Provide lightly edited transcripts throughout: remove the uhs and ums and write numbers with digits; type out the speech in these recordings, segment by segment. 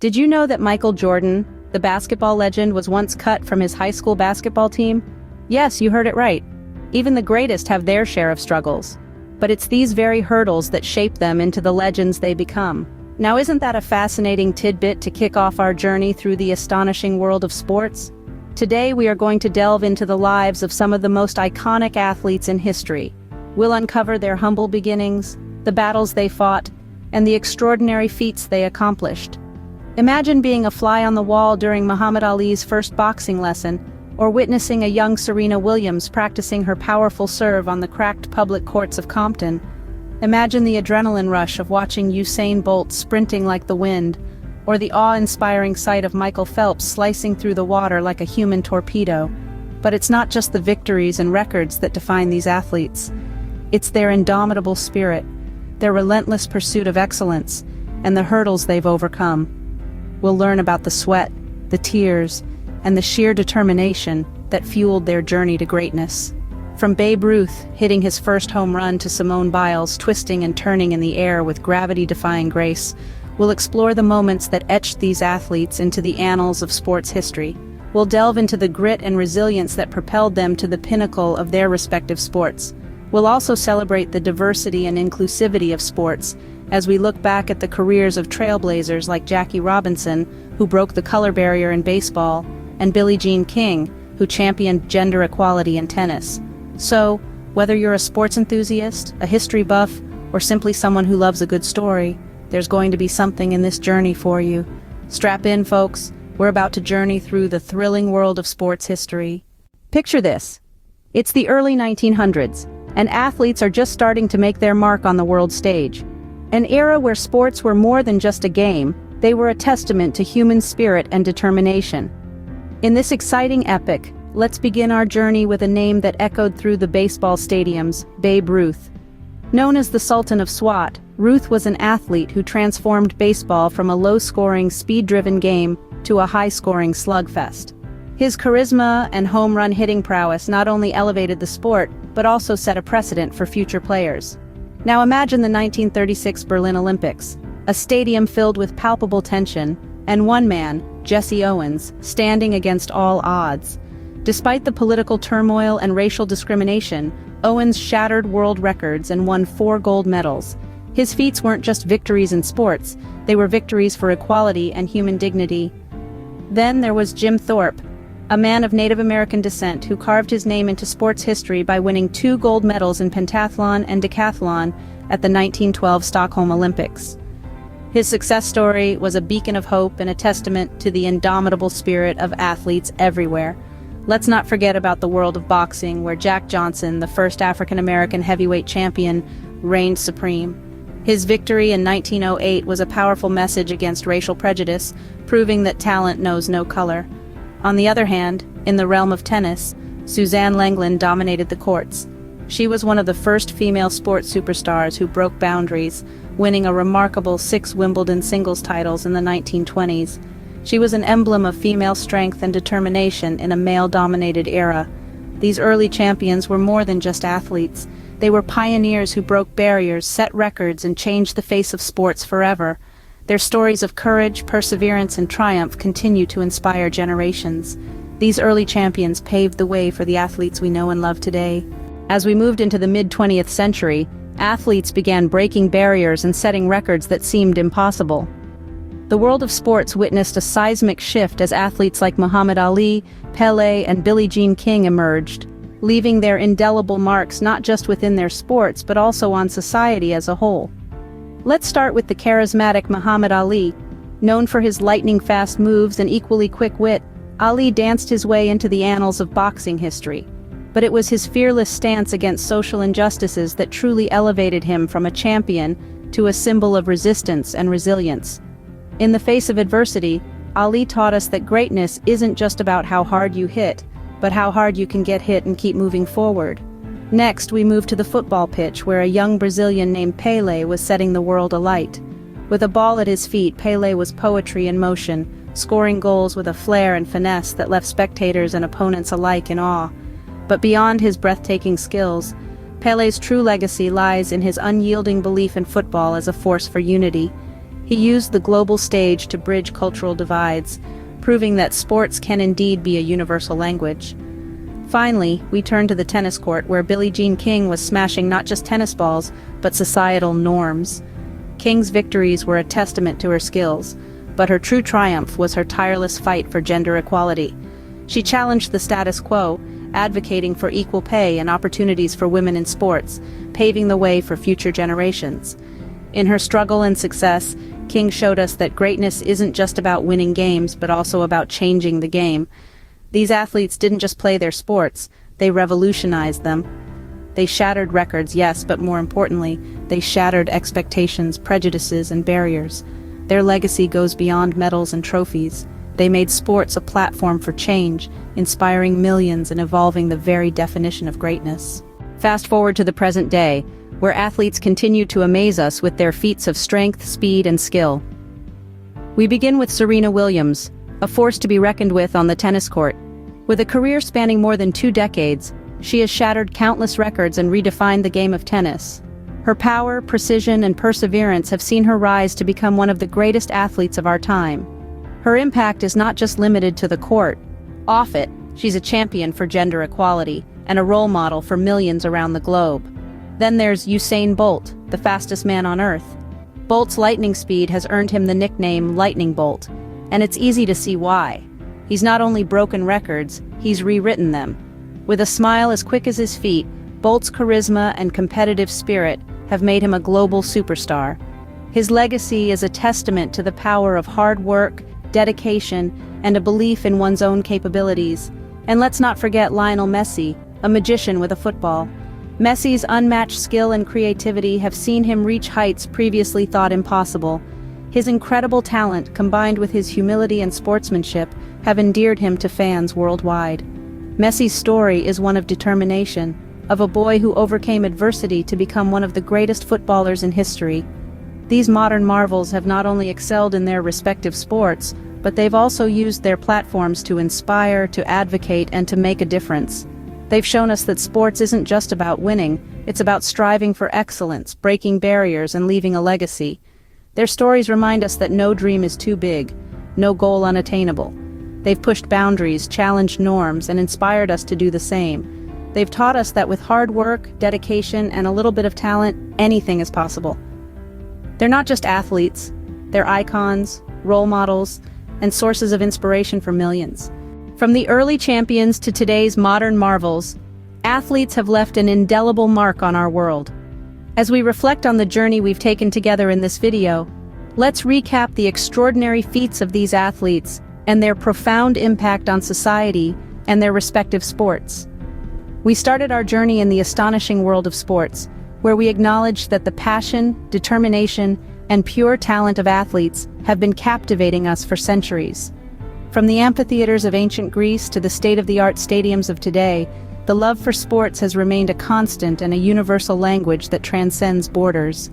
Did you know that Michael Jordan, the basketball legend, was once cut from his high school basketball team? Yes, you heard it right. Even the greatest have their share of struggles. But it's these very hurdles that shape them into the legends they become. Now, isn't that a fascinating tidbit to kick off our journey through the astonishing world of sports? Today we are going to delve into the lives of some of the most iconic athletes in history. We'll uncover their humble beginnings, the battles they fought, and the extraordinary feats they accomplished. Imagine being a fly on the wall during Muhammad Ali's first boxing lesson, or witnessing a young Serena Williams practicing her powerful serve on the cracked public courts of Compton. Imagine the adrenaline rush of watching Usain Bolt sprinting like the wind, or the awe-inspiring sight of Michael Phelps slicing through the water like a human torpedo. But it's not just the victories and records that define these athletes. It's their indomitable spirit, their relentless pursuit of excellence, and the hurdles they've overcome. We'll learn about the sweat, the tears, and the sheer determination that fueled their journey to greatness. From Babe Ruth hitting his first home run to Simone Biles twisting and turning in the air with gravity-defying grace, we'll explore the moments that etched these athletes into the annals of sports history. We'll delve into the grit and resilience that propelled them to the pinnacle of their respective sports. We'll also celebrate the diversity and inclusivity of sports, as we look back at the careers of trailblazers like Jackie Robinson, who broke the color barrier in baseball, and Billie Jean King, who championed gender equality in tennis. So, whether you're a sports enthusiast, a history buff, or simply someone who loves a good story, there's going to be something in this journey for you. Strap in, folks. We're about to journey through the thrilling world of sports history. Picture this. It's the early 1900s, and athletes are just starting to make their mark on the world stage. An era where sports were more than just a game, they were a testament to human spirit and determination. In this exciting epic, let's begin our journey with a name that echoed through the baseball stadiums, Babe Ruth. Known as the Sultan of Swat, Ruth was an athlete who transformed baseball from a low-scoring, speed-driven game to a high-scoring slugfest. His charisma and home run hitting prowess not only elevated the sport, but also set a precedent for future players. Now imagine the 1936 Berlin Olympics, a stadium filled with palpable tension, and one man, Jesse Owens, standing against all odds. Despite the political turmoil and racial discrimination, Owens shattered world records and won 4 gold medals. His feats weren't just victories in sports, they were victories for equality and human dignity. Then there was Jim Thorpe, a man of Native American descent who carved his name into sports history by winning 2 gold medals in pentathlon and decathlon at the 1912 Stockholm Olympics. His success story was a beacon of hope and a testament to the indomitable spirit of athletes everywhere. Let's not forget about the world of boxing, where Jack Johnson, the first African-American heavyweight champion, reigned supreme. His victory in 1908 was a powerful message against racial prejudice, proving that talent knows no color. On the other hand, in the realm of tennis, Suzanne Lenglen dominated the courts. She was one of the first female sports superstars who broke boundaries, winning a remarkable 6 Wimbledon singles titles in the 1920s. She was an emblem of female strength and determination in a male-dominated era. These early champions were more than just athletes. They were pioneers who broke barriers, set records, and changed the face of sports forever. Their stories of courage, perseverance, and triumph continue to inspire generations. These early champions paved the way for the athletes we know and love today. As we moved into the mid-20th century, athletes began breaking barriers and setting records that seemed impossible. The world of sports witnessed a seismic shift as athletes like Muhammad Ali, Pelé, and Billie Jean King emerged, leaving their indelible marks not just within their sports but also on society as a whole. Let's start with the charismatic Muhammad Ali. Known for his lightning-fast moves and equally quick wit, Ali danced his way into the annals of boxing history. But it was his fearless stance against social injustices that truly elevated him from a champion to a symbol of resistance and resilience. In the face of adversity, Ali taught us that greatness isn't just about how hard you hit, but how hard you can get hit and keep moving forward. Next, we move to the football pitch, where a young Brazilian named Pelé was setting the world alight. With a ball at his feet, Pelé was poetry in motion, scoring goals with a flair and finesse that left spectators and opponents alike in awe. But beyond his breathtaking skills, Pelé's true legacy lies in his unyielding belief in football as a force for unity. He used the global stage to bridge cultural divides, proving that sports can indeed be a universal language. Finally, we turn to the tennis court where Billie Jean King was smashing not just tennis balls, but societal norms. King's victories were a testament to her skills, but her true triumph was her tireless fight for gender equality. She challenged the status quo, advocating for equal pay and opportunities for women in sports, paving the way for future generations. In her struggle and success, King showed us that greatness isn't just about winning games, but also about changing the game. These athletes didn't just play their sports, they revolutionized them. They shattered records, yes, but more importantly, they shattered expectations, prejudices, and barriers. Their legacy goes beyond medals and trophies. They made sports a platform for change, inspiring millions and evolving the very definition of greatness. Fast forward to the present day, where athletes continue to amaze us with their feats of strength, speed, and skill. We begin with Serena Williams, a force to be reckoned with on the tennis court. With a career spanning more than 2 decades, she has shattered countless records and redefined the game of tennis. Her power, precision, and perseverance have seen her rise to become one of the greatest athletes of our time. Her impact is not just limited to the court. Off it, she's a champion for gender equality and a role model for millions around the globe. Then there's Usain Bolt, the fastest man on Earth. Bolt's lightning speed has earned him the nickname Lightning Bolt, and it's easy to see why. He's not only broken records, he's rewritten them. With a smile as quick as his feet, Bolt's charisma and competitive spirit have made him a global superstar. His legacy is a testament to the power of hard work, dedication, and a belief in one's own capabilities. And let's not forget Lionel Messi, a magician with a football. Messi's unmatched skill and creativity have seen him reach heights previously thought impossible. His incredible talent, combined with his humility and sportsmanship, have endeared him to fans worldwide. Messi's story is one of determination, of a boy who overcame adversity to become one of the greatest footballers in history. These modern marvels have not only excelled in their respective sports, but they've also used their platforms to inspire, to advocate, and to make a difference. They've shown us that sports isn't just about winning, it's about striving for excellence, breaking barriers, and leaving a legacy. Their stories remind us that no dream is too big, no goal unattainable. They've pushed boundaries, challenged norms, and inspired us to do the same. They've taught us that with hard work, dedication, and a little bit of talent, anything is possible. They're not just athletes, they're icons, role models, and sources of inspiration for millions. From the early champions to today's modern marvels, athletes have left an indelible mark on our world. As we reflect on the journey we've taken together in this video, let's recap the extraordinary feats of these athletes and their profound impact on society and their respective sports. We started our journey in the astonishing world of sports, where we acknowledged that the passion, determination, and pure talent of athletes have been captivating us for centuries. From the amphitheaters of ancient Greece to the state-of-the-art stadiums of today, the love for sports has remained a constant and a universal language that transcends borders.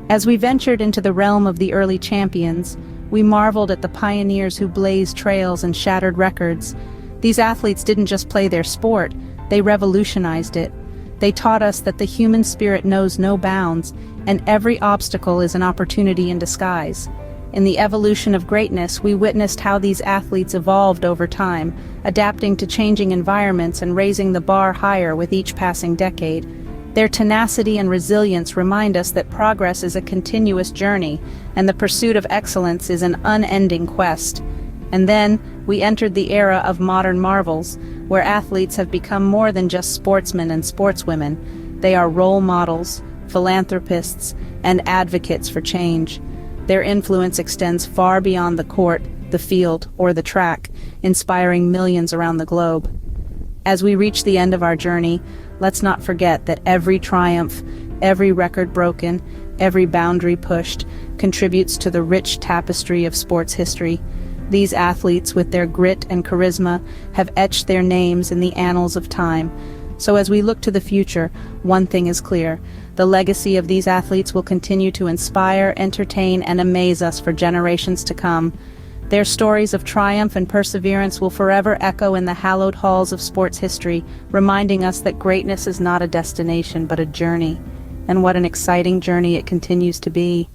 As we ventured into the realm of the early champions, we marveled at the pioneers who blazed trails and shattered records. These athletes didn't just play their sport, they revolutionized it. They taught us that the human spirit knows no bounds, and every obstacle is an opportunity in disguise. In the evolution of greatness, we witnessed how these athletes evolved over time, adapting to changing environments and raising the bar higher with each passing decade. Their tenacity and resilience remind us that progress is a continuous journey, and the pursuit of excellence is an unending quest. And then, we entered the era of modern marvels, where athletes have become more than just sportsmen and sportswomen. They are role models, philanthropists, and advocates for change. Their influence extends far beyond the court, the field, or the track, inspiring millions around the globe. As we reach the end of our journey, let's not forget that every triumph, every record broken, every boundary pushed, contributes to the rich tapestry of sports history. These athletes, with their grit and charisma, have etched their names in the annals of time. So as we look to the future, one thing is clear: the legacy of these athletes will continue to inspire, entertain, and amaze us for generations to come. Their stories of triumph and perseverance will forever echo in the hallowed halls of sports history, reminding us that greatness is not a destination but a journey. And what an exciting journey it continues to be.